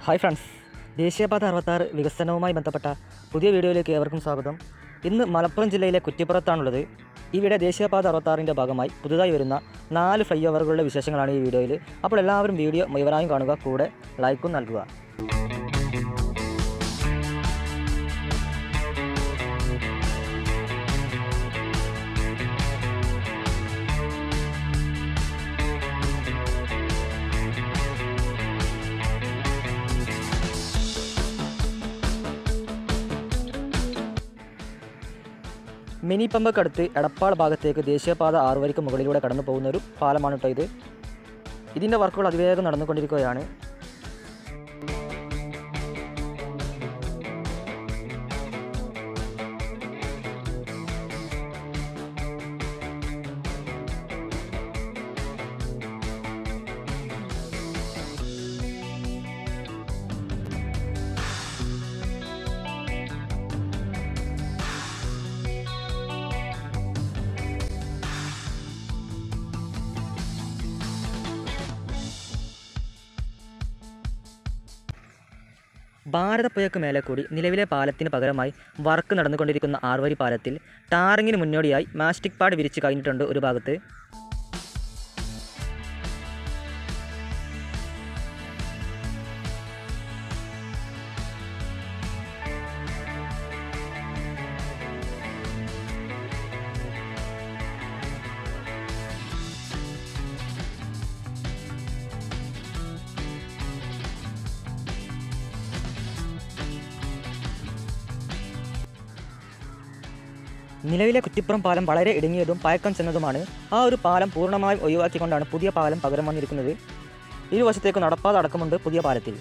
Hi friends, ദേശീയപാത 66 വികസനവുമായി ബന്ധപ്പെട്ട പുതിയ വീഡിയോയിലേക്ക് ഏവർക്കും സ്വാഗതം. ഇന്ന് മലപ്പുറം ജില്ലയിലെ കുറ്റിപ്പുറത്താണുള്ളത്. ഇവിടെ ദേശീയപാത 66ൻ്റെ ഭാഗമായി പുതുതായി വരുന്ന 4 ഫ്ലൈ ഓവറുകളുടെ വിശേഷങ്ങളാണ് ഈ വീഡിയോയിൽ. അപ്പോൾ എല്ലാവരും വീഡിയോ മുഴുവനായും കാണുക, കൂടെ ലൈക്കും നൽകുക. മിനി പമ്പക്കടുത്ത് എടപ്പാൾ ഭാഗത്തേക്ക് ദേശീയപാത 6 വരിക്ക് മുകളിലൂടെ കടന്നു പോകുന്ന ഒരു പാലമാണ് കേട്ടോ ഇത്. ഇതിൻ്റെ വർക്കുകൾ അതിവേഗം നടന്നുകൊണ്ടിരിക്കുകയാണ്. ഭാരതപ്പുഴയ്ക്ക് മേലെ കൂടി നിലവിലെ പാലത്തിന് പകരമായി വർക്ക് നടന്നുകൊണ്ടിരിക്കുന്ന 6 വരി പാലത്തിൽ ടാറിങ്ങിന് മുന്നോടിയായി മാസ്റ്റിക് പാഡ് വിരിച്ച് കഴിഞ്ഞിട്ടുണ്ട് ഒരു ഭാഗത്ത്. നിലവിലെ കുറ്റിപ്പുറം പാലം വളരെ ഇടുങ്ങിയതും പഴക്കം ചെന്നതുമാണ്. ആ ഒരു പാലം പൂർണ്ണമായും ഒഴിവാക്കിക്കൊണ്ടാണ് പുതിയ പാലം പകരം വന്നിരിക്കുന്നത്. ഇരുവശത്തേക്ക് നടപ്പാത അടക്കമുണ്ട് പുതിയ പാലത്തിൽ.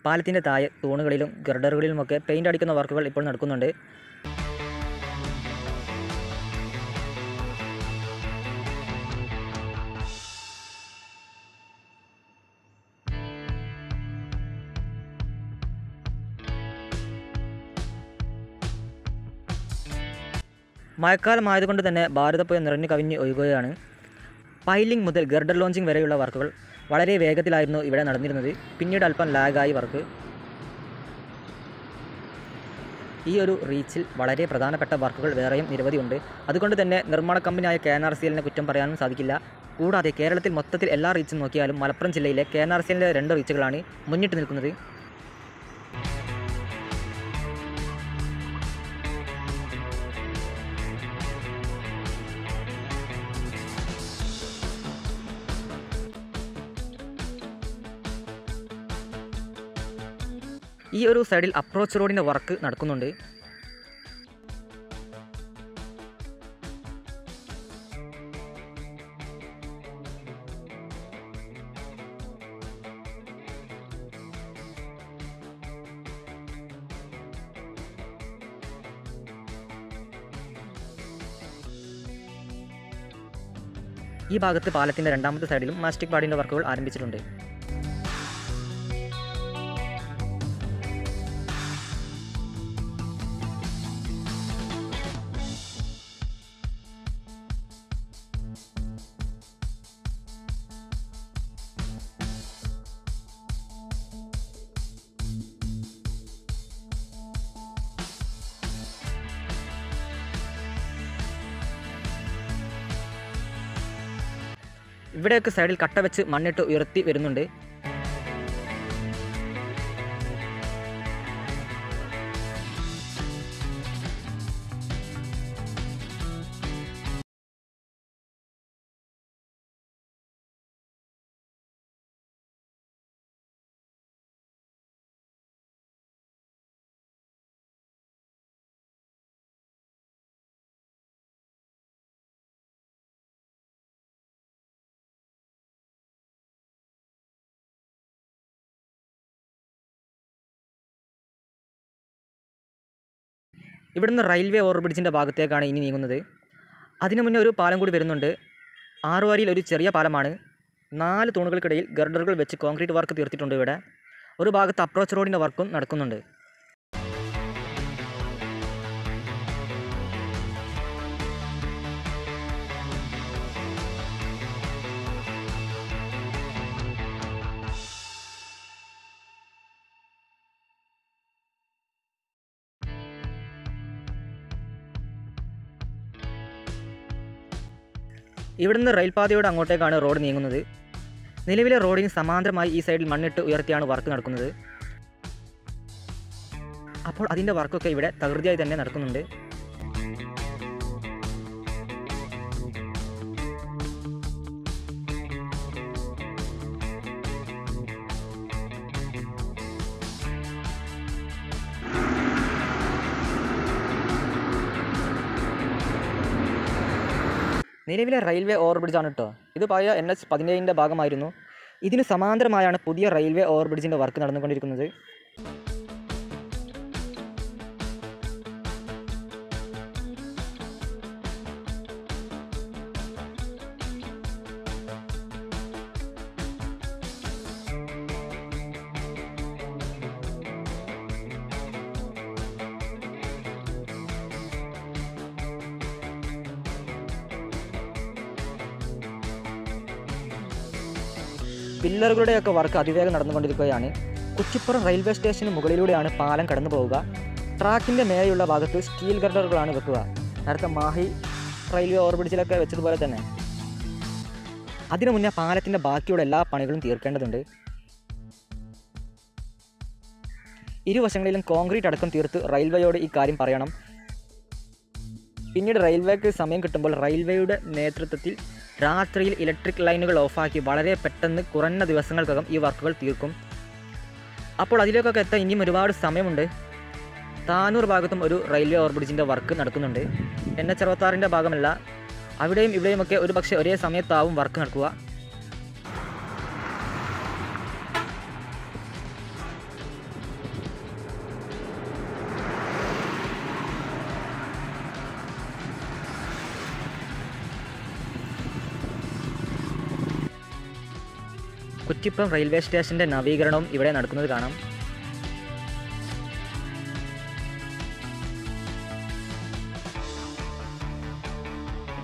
പാലത്തിൻ്റെ താഴെ തൂണുകളിലും ഗർഡറുകളിലുമൊക്കെ പെയിൻ്റ് അടിക്കുന്ന വർക്കുകൾ ഇപ്പോൾ നടക്കുന്നുണ്ട്. മഴക്കാലമായതുകൊണ്ട് തന്നെ ഭാരതപ്പുഴ നിറഞ്ഞു കവിഞ്ഞ് ഒഴുകുകയാണ്. പൈലിംഗ് മുതൽ ഗർഡർ ലോഞ്ചിങ് വരെയുള്ള വർക്കുകൾ വളരെ വേഗത്തിലായിരുന്നു ഇവിടെ നടന്നിരുന്നത്. പിന്നീട് അല്പം ലാഗായി വർക്ക്. ഈ ഒരു റീച്ചിൽ വളരെ പ്രധാനപ്പെട്ട വർക്കുകൾ വേറെയും നിരവധിയുണ്ട്. അതുകൊണ്ട് തന്നെ നിർമ്മാണ കമ്പനിയായ KNRCL കുറ്റം പറയാനും സാധിക്കില്ല. കൂടാതെ കേരളത്തിൽ മൊത്തത്തിൽ എല്ലാ റീച്ചും നോക്കിയാലും മലപ്പുറം ജില്ലയിലെ KNRCL 2 റീച്ചുകളാണ് മുന്നിട്ട് നിൽക്കുന്നത്. ഈ ഒരു സൈഡിൽ അപ്രോച്ച് റോഡിൻ്റെ വർക്ക് നടക്കുന്നുണ്ട്. ഈ ഭാഗത്ത് പാലത്തിൻ്റെ രണ്ടാമത്തെ സൈഡിലും മാസ്റ്റിക് പാഡിൻ്റെ വർക്കുകൾ ആരംഭിച്ചിട്ടുണ്ട്. ഇവിടെയൊക്കെ സൈഡിൽ കട്ട വെച്ച് മണ്ണിട്ട് ഉയർത്തി വരുന്നുണ്ട്. ഇവിടുന്ന് റെയിൽവേ ഓവർബ്രിഡ്ജിൻ്റെ ഭാഗത്തേക്കാണ് ഇനി നീങ്ങുന്നത്. അതിനു മുന്നേ ഒരു പാലം കൂടി വരുന്നുണ്ട്. ആറുവാരിയിൽ ഒരു ചെറിയ പാലമാണ്. 4 തൂണുകൾക്കിടയിൽ ഗർഡറുകൾ വെച്ച് കോൺക്രീറ്റ് വർക്ക് തീർത്തിട്ടുണ്ട്. ഇവിടെ ഒരു ഭാഗത്ത് അപ്രോച്ച് റോഡിൻ്റെ വർക്കും നടക്കുന്നുണ്ട്. ഇവിടുന്ന് റെയിൽപാതയോട് അങ്ങോട്ടേക്കാണ് റോഡ് നീങ്ങുന്നത്. നിലവിലെ റോഡിന് സമാന്തരമായി ഈ സൈഡിൽ മണ്ണിട്ട് ഉയർത്തിയാണ് വർക്ക് നടക്കുന്നത്. അപ്പോൾ അതിൻ്റെ വർക്കൊക്കെ ഇവിടെ തകൃതിയായി തന്നെ നടക്കുന്നുണ്ട്. നിലവിലെ റെയിൽവേ ഓവർബ്രിഡ്ജാണ് കേട്ടോ. ഇത് പഴയ NH-17ൻ്റെ ഭാഗമായിരുന്നു. ഇതിന് സമാന്തരമായാണ് പുതിയ റെയിൽവേ ഓവർബ്രിഡ്ജിൻ്റെ വർക്ക് നടന്നുകൊണ്ടിരിക്കുന്നത്. പില്ലറുകളുടെയൊക്കെ വർക്ക് അതിവേഗം നടന്നുകൊണ്ടിരിക്കുകയാണ്. കുറ്റിപ്പുറം റെയിൽവേ സ്റ്റേഷന് മുകളിലൂടെയാണ് പാലം കടന്നു പോവുക. ട്രാക്കിൻ്റെ മേലെയുള്ള ഭാഗത്ത് സ്റ്റീൽ ഗർഡറുകളാണ് വെക്കുക. നേരത്തെ മാഹി റെയിൽവേ ഓവർബ്രിഡ്ജിലൊക്കെ വെച്ചതുപോലെ തന്നെ. അതിനു മുന്നേ പാലത്തിൻ്റെ ബാക്കിയുള്ള എല്ലാ പണികളും തീർക്കേണ്ടതുണ്ട്. ഇരുവശങ്ങളിലും കോൺക്രീറ്റ് അടക്കം തീർത്ത് റെയിൽവേയോട് ഈ കാര്യം പറയണം. പിന്നീട് റെയിൽവേക്ക് സമയം കിട്ടുമ്പോൾ റെയിൽവേയുടെ നേതൃത്വത്തിൽ രാത്രിയിൽ ഇലക്ട്രിക് ലൈനുകൾ ഓഫാക്കി വളരെ പെട്ടെന്ന് കുറഞ്ഞ ദിവസങ്ങൾക്കകം ഈ വർക്കുകൾ തീർക്കും. അപ്പോൾ അതിലേക്കൊക്കെ എത്താൻ ഇനിയും ഒരുപാട് സമയമുണ്ട്. താനൂർ ഭാഗത്തും ഒരു റെയിൽവേ ഓവർബ്രിഡ്ജിൻ്റെ വർക്ക് നടക്കുന്നുണ്ട്. NH-66ൻ്റെ ഭാഗമല്ല. അവിടെയും ഇവിടെയുമൊക്കെ ഒരു പക്ഷേ ഒരേ സമയത്താവും വർക്ക് നടക്കുക. കുറ്റിപ്പുറം റെയിൽവേ സ്റ്റേഷൻ്റെ നവീകരണവും ഇവിടെ നടക്കുന്നത് കാണാം.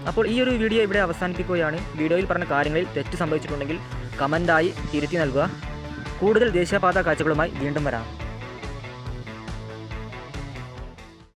അപ്പോൾ ഈ ഒരു വീഡിയോ ഇവിടെ അവസാനിപ്പിക്കുകയാണ്. വീഡിയോയിൽ പറഞ്ഞ കാര്യങ്ങളിൽ തെറ്റ് സംഭവിച്ചിട്ടുണ്ടെങ്കിൽ കമൻ്റായി തിരുത്തി നൽകുക. കൂടുതൽ ദേശീയപാത കാഴ്ചകളുമായി വീണ്ടും വരാം.